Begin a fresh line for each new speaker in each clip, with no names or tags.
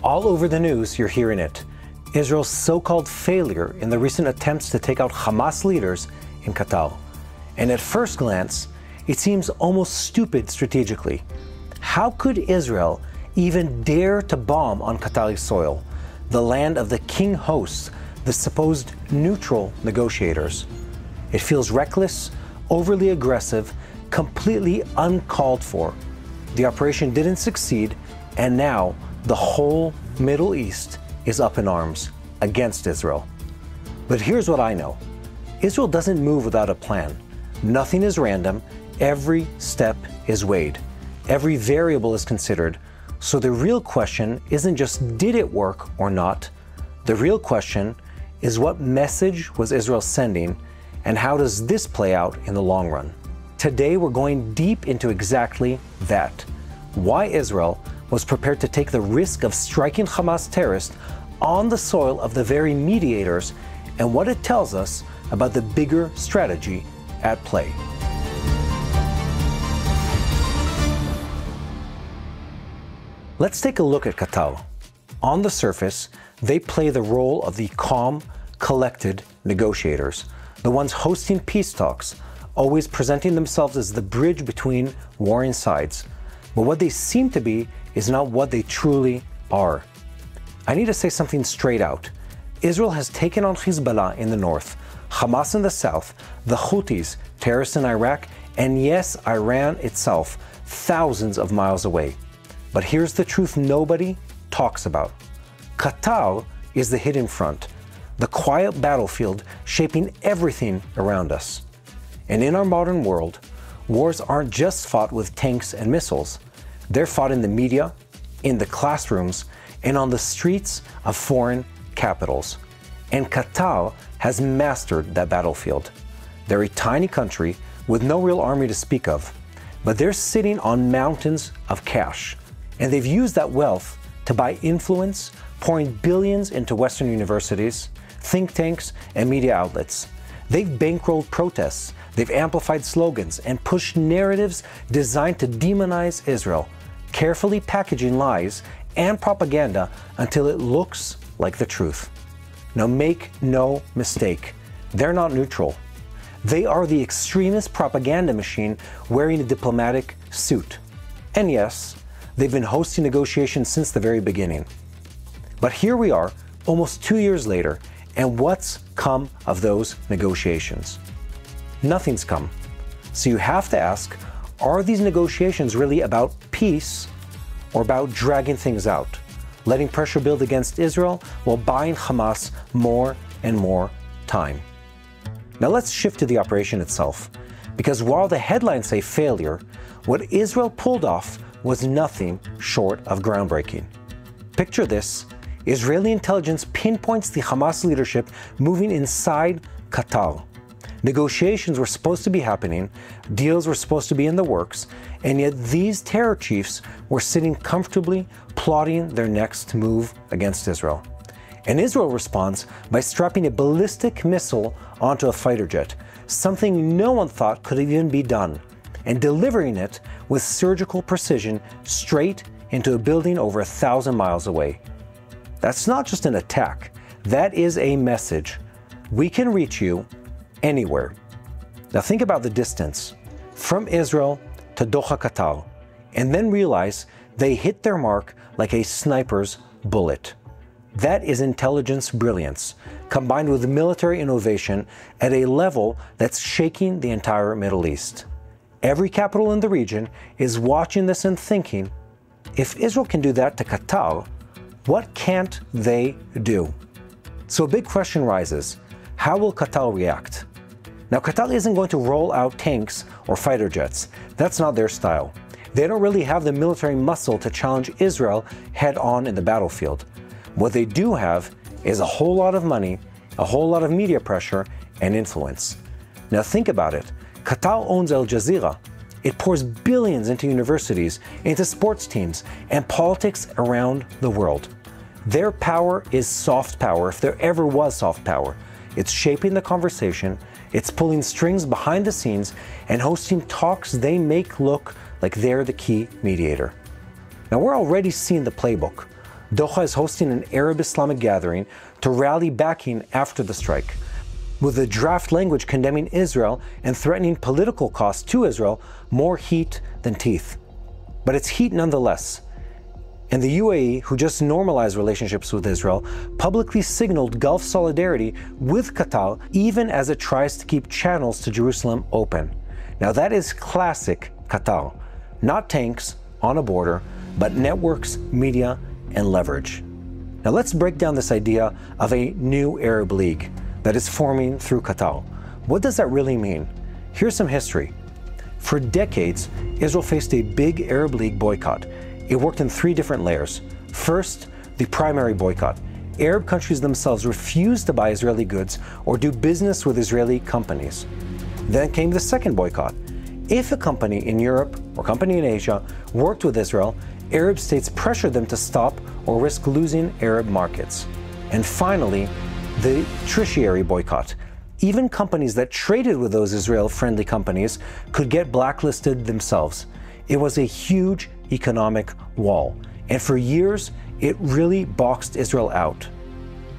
All over the news, you're hearing it. Israel's so-called failure in the recent attempts to take out Hamas leaders in Qatar. And at first glance, it seems almost stupid strategically. How could Israel even dare to bomb on Qatari soil, the land of the king hosts, the supposed neutral negotiators? It feels reckless, overly aggressive, completely uncalled for. The operation didn't succeed, and now the whole Middle East is up in arms against Israel. But here's what I know. Israel doesn't move without a plan. Nothing is random. Every step is weighed. Every variable is considered. So the real question isn't just did it work or not. The real question is what message was Israel sending, and how does this play out in the long run? Today we're going deep into exactly that. Why Israel was prepared to take the risk of striking Hamas terrorists on the soil of the very mediators, and what it tells us about the bigger strategy at play. Let's take a look at Qatar. On the surface, they play the role of the calm, collected negotiators, the ones hosting peace talks, always presenting themselves as the bridge between warring sides. But what they seem to be is not what they truly are. I need to say something straight out. Israel has taken on Hezbollah in the north, Hamas in the south, the Houthis, terrorists in Iraq, and yes, Iran itself, thousands of miles away. But here's the truth nobody talks about. Qatar is the hidden front, the quiet battlefield shaping everything around us. And in our modern world, wars aren't just fought with tanks and missiles. They're fought in the media, in the classrooms, and on the streets of foreign capitals. And Qatar has mastered that battlefield. They're a tiny country with no real army to speak of, but they're sitting on mountains of cash. And they've used that wealth to buy influence, pouring billions into Western universities, think tanks, and media outlets. They've bankrolled protests, they've amplified slogans, and pushed narratives designed to demonize Israel, carefully packaging lies and propaganda until it looks like the truth. Now make no mistake, they're not neutral. They are the extremist propaganda machine wearing a diplomatic suit. And yes, they've been hosting negotiations since the very beginning. But here we are, almost 2 years later, and what's come of those negotiations? Nothing's come. So you have to ask, are these negotiations really about peace or about dragging things out, letting pressure build against Israel while buying Hamas more and more time? Now let's shift to the operation itself, because while the headlines say failure, what Israel pulled off was nothing short of groundbreaking. Picture this: Israeli intelligence pinpoints the Hamas leadership moving inside Qatar. Negotiations were supposed to be happening, deals were supposed to be in the works, and yet these terror chiefs were sitting comfortably plotting their next move against Israel. And Israel responds by strapping a ballistic missile onto a fighter jet, something no one thought could even be done, and delivering it with surgical precision straight into a building over 1,000 miles away. That's not just an attack, that is a message. We can reach you anywhere. Now think about the distance from Israel to Doha, Qatar, and then realize they hit their mark like a sniper's bullet. That is intelligence brilliance, combined with military innovation at a level that's shaking the entire Middle East. Every capital in the region is watching this and thinking, if Israel can do that to Qatar, what can't they do? So a big question rises, how will Qatar react? Now, Qatar isn't going to roll out tanks or fighter jets. That's not their style. They don't really have the military muscle to challenge Israel head-on in the battlefield. What they do have is a whole lot of money, a whole lot of media pressure, and influence. Now think about it. Qatar owns Al Jazeera. It pours billions into universities, into sports teams, and politics around the world. Their power is soft power, if there ever was soft power. It's shaping the conversation, it's pulling strings behind the scenes, and hosting talks they make look like they're the key mediator. Now we're already seeing the playbook. Doha is hosting an Arab Islamic gathering to rally backing after the strike, with the draft language condemning Israel and threatening political costs to Israel more heat than teeth. But it's heat nonetheless. And the UAE, who just normalized relationships with Israel, publicly signaled Gulf solidarity with Qatar even as it tries to keep channels to Jerusalem open. Now that is classic Qatar. Not tanks on a border, but networks, media, and leverage. Now let's break down this idea of a new Arab League that is forming through Qatar. What does that really mean? Here's some history. For decades, Israel faced a big Arab League boycott. It worked in 3 different layers. First, the primary boycott. Arab countries themselves refused to buy Israeli goods or do business with Israeli companies. Then came the second boycott. If a company in Europe or company in Asia worked with Israel, Arab states pressured them to stop or risk losing Arab markets. And finally, the tertiary boycott. Even companies that traded with those Israel-friendly companies could get blacklisted themselves. It was a huge economic wall, and for years, it really boxed Israel out.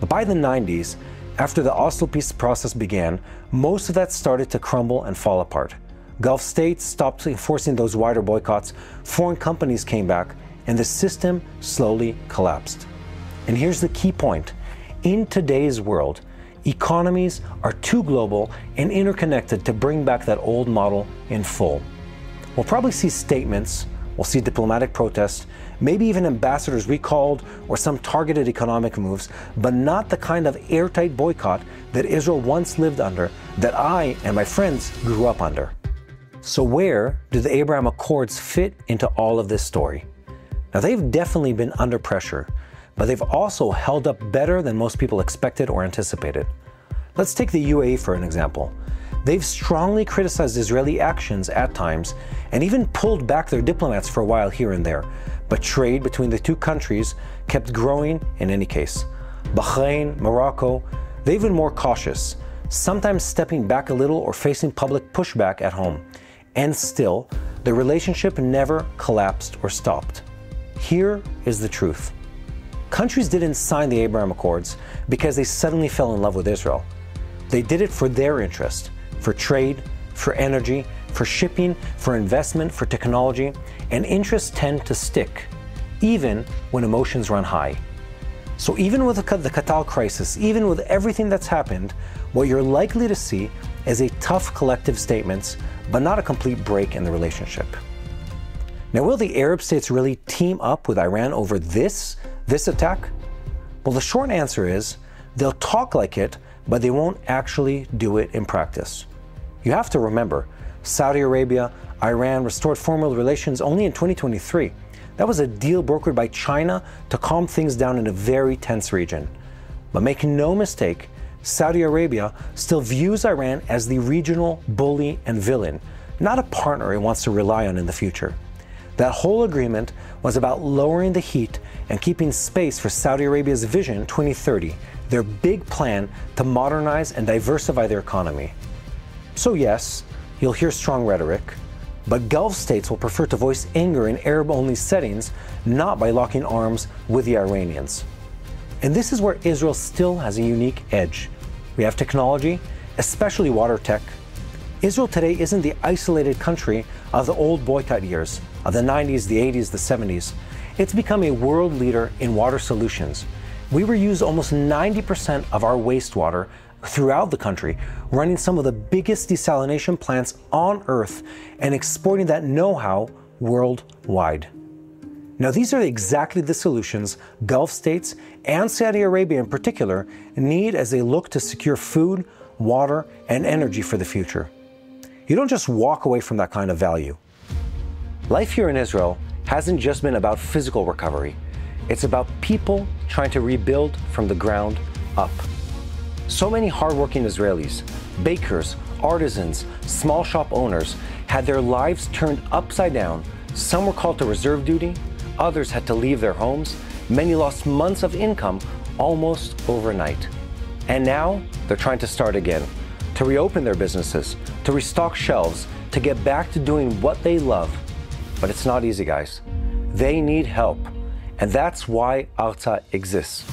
But by the 90s, after the Oslo peace process began, most of that started to crumble and fall apart. Gulf states stopped enforcing those wider boycotts, foreign companies came back, and the system slowly collapsed. And here's the key point. In today's world, economies are too global and interconnected to bring back that old model in full. We'll probably see statements, we'll see diplomatic protests, maybe even ambassadors recalled or some targeted economic moves, but not the kind of airtight boycott that Israel once lived under, that I and my friends grew up under. So where do the Abraham Accords fit into all of this story? Now they've definitely been under pressure, but they've also held up better than most people expected or anticipated. Let's take the UAE for an example. They've strongly criticized Israeli actions at times and even pulled back their diplomats for a while here and there. But trade between the two countries kept growing in any case. Bahrain, Morocco, they've been more cautious, sometimes stepping back a little or facing public pushback at home. And still, the relationship never collapsed or stopped. Here is the truth. Countries didn't sign the Abraham Accords because they suddenly fell in love with Israel. They did it for their interest. For trade, for energy, for shipping, for investment, for technology, and interests tend to stick, even when emotions run high. So even with the Qatar crisis, even with everything that's happened, what you're likely to see is a tough collective statements, but not a complete break in the relationship. Now, will the Arab states really team up with Iran over this attack? Well, the short answer is they'll talk like it, but they won't actually do it in practice. You have to remember, Saudi Arabia, Iran restored formal relations only in 2023. That was a deal brokered by China to calm things down in a very tense region. But make no mistake, Saudi Arabia still views Iran as the regional bully and villain, not a partner it wants to rely on in the future. That whole agreement was about lowering the heat and keeping space for Saudi Arabia's Vision 2030, their big plan to modernize and diversify their economy. So yes, you'll hear strong rhetoric, but Gulf states will prefer to voice anger in Arab-only settings, not by locking arms with the Iranians. And this is where Israel still has a unique edge. We have technology, especially water tech. Israel today isn't the isolated country of the old boycott years, of the 90s, the 80s, the 70s. It's become a world leader in water solutions. We reuse almost 90% of our wastewater throughout the country, running some of the biggest desalination plants on Earth and exporting that know-how worldwide. Now, these are exactly the solutions Gulf states and Saudi Arabia in particular need as they look to secure food, water, and energy for the future. You don't just walk away from that kind of value. Life here in Israel hasn't just been about physical recovery. It's about people trying to rebuild from the ground up. So many hardworking Israelis, bakers, artisans, small shop owners had their lives turned upside down. Some were called to reserve duty, others had to leave their homes, many lost months of income almost overnight. And now they're trying to start again, to reopen their businesses, to restock shelves, to get back to doing what they love. But it's not easy, guys. They need help. And that's why Arta exists.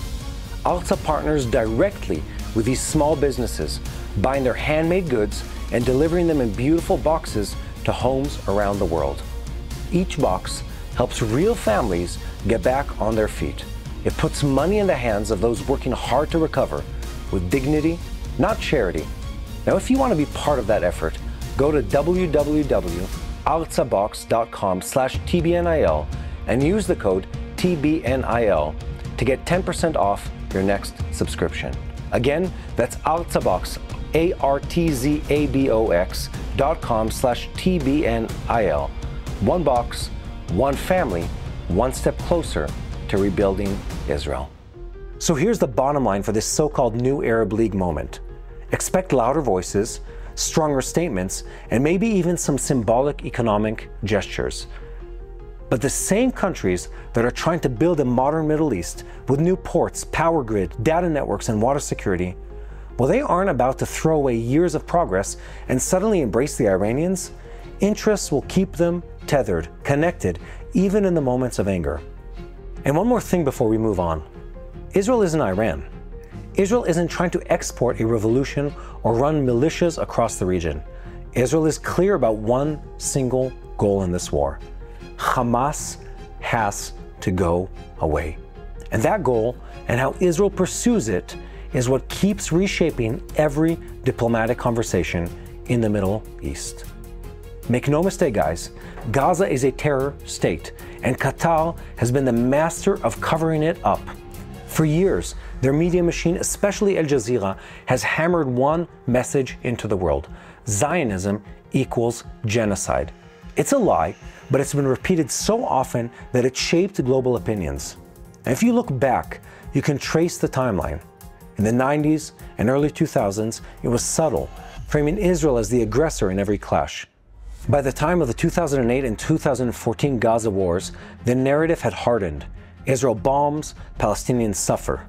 Arta partners directly with these small businesses, buying their handmade goods and delivering them in beautiful boxes to homes around the world. Each box helps real families get back on their feet. It puts money in the hands of those working hard to recover with dignity, not charity. Now, if you want to be part of that effort, go to www.artsabox.com/TBNIL and use the code TBNIL to get 10% off your next subscription. Again, that's Artzabox, ARTZABOX.com/TBNIL. One box, one family, one step closer to rebuilding Israel. So here's the bottom line for this so-called New Arab League moment. Expect louder voices, stronger statements, and maybe even some symbolic economic gestures. But the same countries that are trying to build a modern Middle East with new ports, power grid, data networks, and water security, well, they aren't about to throw away years of progress and suddenly embrace the Iranians. Interests will keep them tethered, connected, even in the moments of anger. And one more thing before we move on. Israel isn't Iran. Israel isn't trying to export a revolution or run militias across the region. Israel is clear about one single goal in this war. Hamas has to go away. And that goal, and how Israel pursues it, is what keeps reshaping every diplomatic conversation in the Middle East. Make no mistake, guys, Gaza is a terror state, and Qatar has been the master of covering it up. For years, their media machine, especially Al Jazeera, has hammered one message into the world: Zionism equals genocide. It's a lie, but it's been repeated so often that it shaped global opinions. And if you look back, you can trace the timeline. In the 90s and early 2000s, it was subtle, framing Israel as the aggressor in every clash. By the time of the 2008 and 2014 Gaza wars, the narrative had hardened. Israel bombs, Palestinians suffer.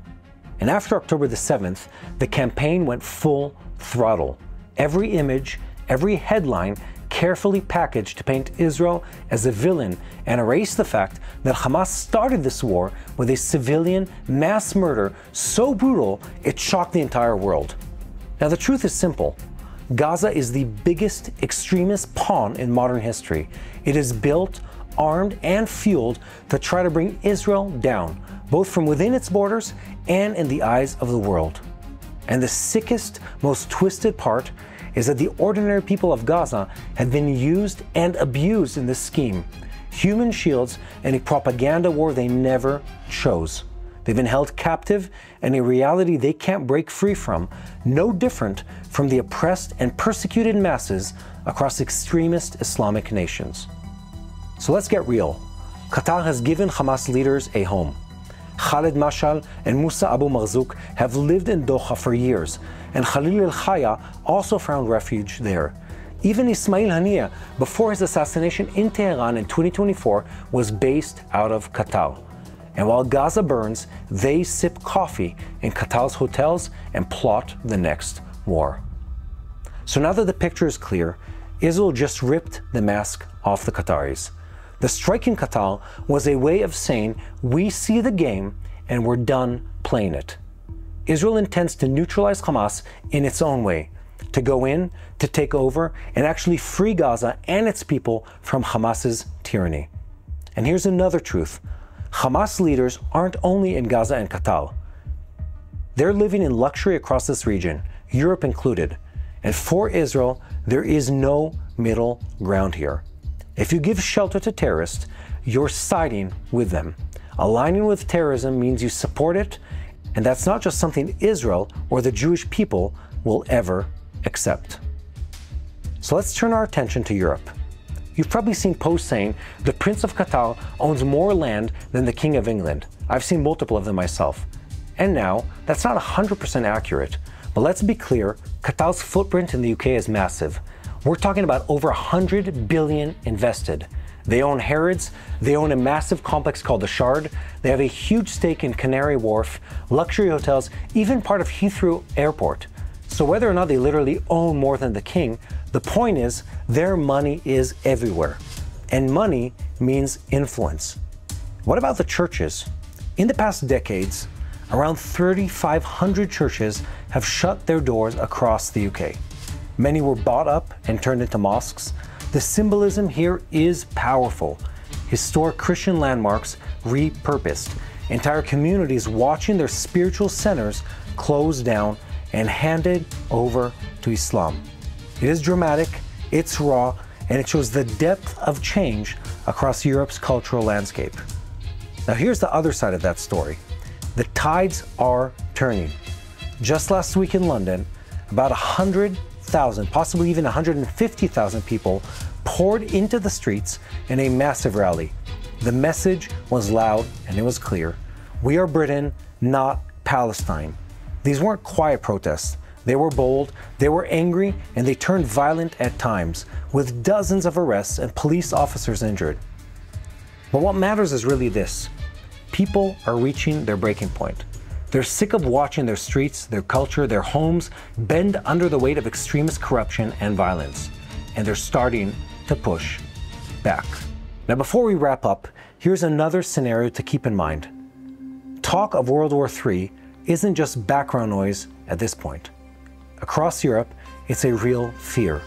And after October the 7th, the campaign went full throttle. Every image, every headline, carefully packaged to paint Israel as a villain and erase the fact that Hamas started this war with a civilian mass murder so brutal it shocked the entire world. Now, the truth is simple. Gaza is the biggest extremist pawn in modern history. It is built, armed, and fueled to try to bring Israel down, both from within its borders and in the eyes of the world. And the sickest, most twisted part is that the ordinary people of Gaza have been used and abused in this scheme. Human shields in a propaganda war they never chose. They've been held captive in a reality they can't break free from, no different from the oppressed and persecuted masses across extremist Islamic nations. So let's get real. Qatar has given Hamas leaders a home. Khaled Mashal and Musa Abu Marzouk have lived in Doha for years, and Khalil al-Khaya also found refuge there. Even Ismail Haniyeh, before his assassination in Tehran in 2024, was based out of Qatar. And while Gaza burns, they sip coffee in Qatar's hotels and plot the next war. So now that the picture is clear, Israel just ripped the mask off the Qataris. The strike in Qatar was a way of saying, we see the game and we're done playing it. Israel intends to neutralize Hamas in its own way, to go in, to take over, and actually free Gaza and its people from Hamas's tyranny. And here's another truth. Hamas leaders aren't only in Gaza and Qatar. They're living in luxury across this region, Europe included. And for Israel, there is no middle ground here. If you give shelter to terrorists, you're siding with them. Aligning with terrorism means you support it, and that's not just something Israel or the Jewish people will ever accept. So let's turn our attention to Europe. You've probably seen posts saying the Prince of Qatar owns more land than the King of England. I've seen multiple of them myself. And now, that's not 100% accurate, but let's be clear, Qatar's footprint in the UK is massive. We're talking about over 100 billion invested. They own Harrods, they own a massive complex called the Shard, they have a huge stake in Canary Wharf, luxury hotels, even part of Heathrow Airport. So whether or not they literally own more than the king, the point is their money is everywhere. And money means influence. What about the churches? In the past decades, around 3,500 churches have shut their doors across the UK. Many were bought up and turned into mosques. The symbolism here is powerful. Historic Christian landmarks repurposed. Entire communities watching their spiritual centers closed down and handed over to Islam. It is dramatic, it's raw, and it shows the depth of change across Europe's cultural landscape. Now here's the other side of that story. The tides are turning. Just last week in London, about 100,000, possibly even 150,000 people poured into the streets in a massive rally. The message was loud and it was clear. We are Britain, not Palestine. These weren't quiet protests. They were bold, they were angry, and they turned violent at times, with dozens of arrests and police officers injured. But what matters is really this. People are reaching their breaking point. They're sick of watching their streets, their culture, their homes bend under the weight of extremist corruption and violence. And they're starting to push back. Now, before we wrap up, here's another scenario to keep in mind. Talk of World War III isn't just background noise at this point. Across Europe, it's a real fear.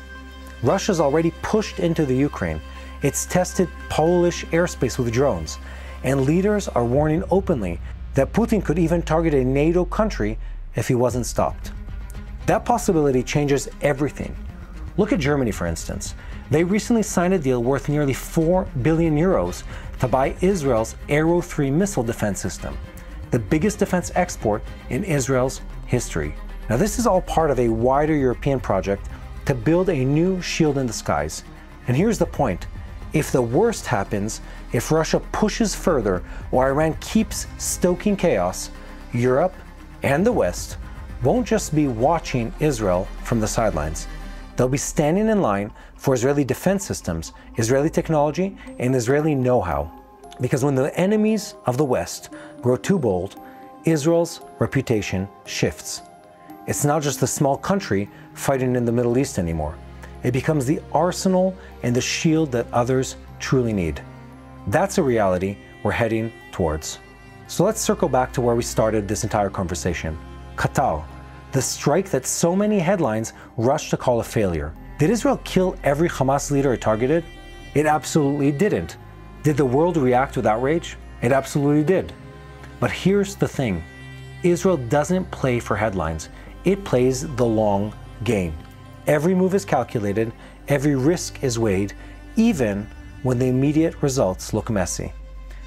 Russia's already pushed into the Ukraine. It's tested Polish airspace with drones. And leaders are warning openly that Putin could even target a NATO country if he wasn't stopped. That possibility changes everything. Look at Germany, for instance. They recently signed a deal worth nearly 4 billion euros to buy Israel's Arrow 3 missile defense system, the biggest defense export in Israel's history. Now, this is all part of a wider European project to build a new shield in the skies. And here's the point. If the worst happens, if Russia pushes further or Iran keeps stoking chaos, Europe and the West won't just be watching Israel from the sidelines. They'll be standing in line for Israeli defense systems, Israeli technology, and Israeli know-how. Because when the enemies of the West grow too bold, Israel's reputation shifts. It's not just a small country fighting in the Middle East anymore. It becomes the arsenal and the shield that others truly need. That's a reality we're heading towards. So let's circle back to where we started this entire conversation. Qatar, the strike that so many headlines rushed to call a failure. Did Israel kill every Hamas leader it targeted? It absolutely didn't. Did the world react with outrage? It absolutely did. But here's the thing. Israel doesn't play for headlines. It plays the long game. Every move is calculated, every risk is weighed, even when the immediate results look messy.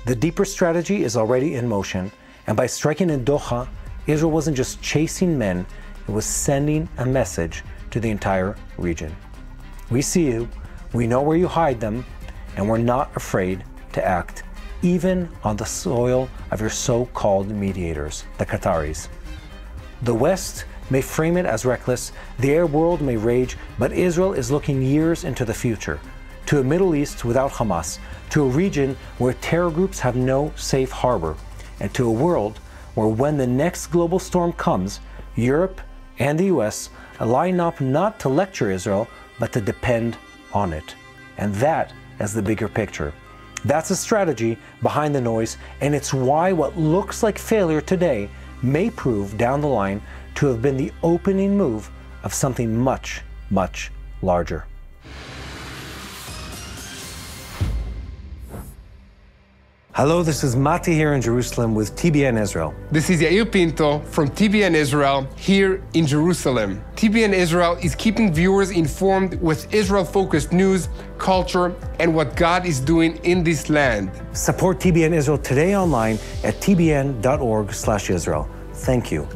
The deeper strategy is already in motion, and by striking in Doha, Israel wasn't just chasing men, it was sending a message to the entire region. We see you, we know where you hide them, and we're not afraid to act, even on the soil of your so-called mediators, the Qataris. The West may frame it as reckless, the Arab world may rage, but Israel is looking years into the future, to a Middle East without Hamas, to a region where terror groups have no safe harbor, and to a world where when the next global storm comes, Europe and the US line up not to lecture Israel, but to depend on it. And that is the bigger picture. That's the strategy behind the noise, and it's why what looks like failure today may prove down the line to have been the opening move of something much, much larger. Hello, this is Mati here in Jerusalem with TBN Israel.
This is Yair Pinto from TBN Israel here in Jerusalem. TBN Israel is keeping viewers informed with Israel-focused news, culture, and what God is doing in this land.
Support TBN Israel today online at tbn.org/Israel. Thank you.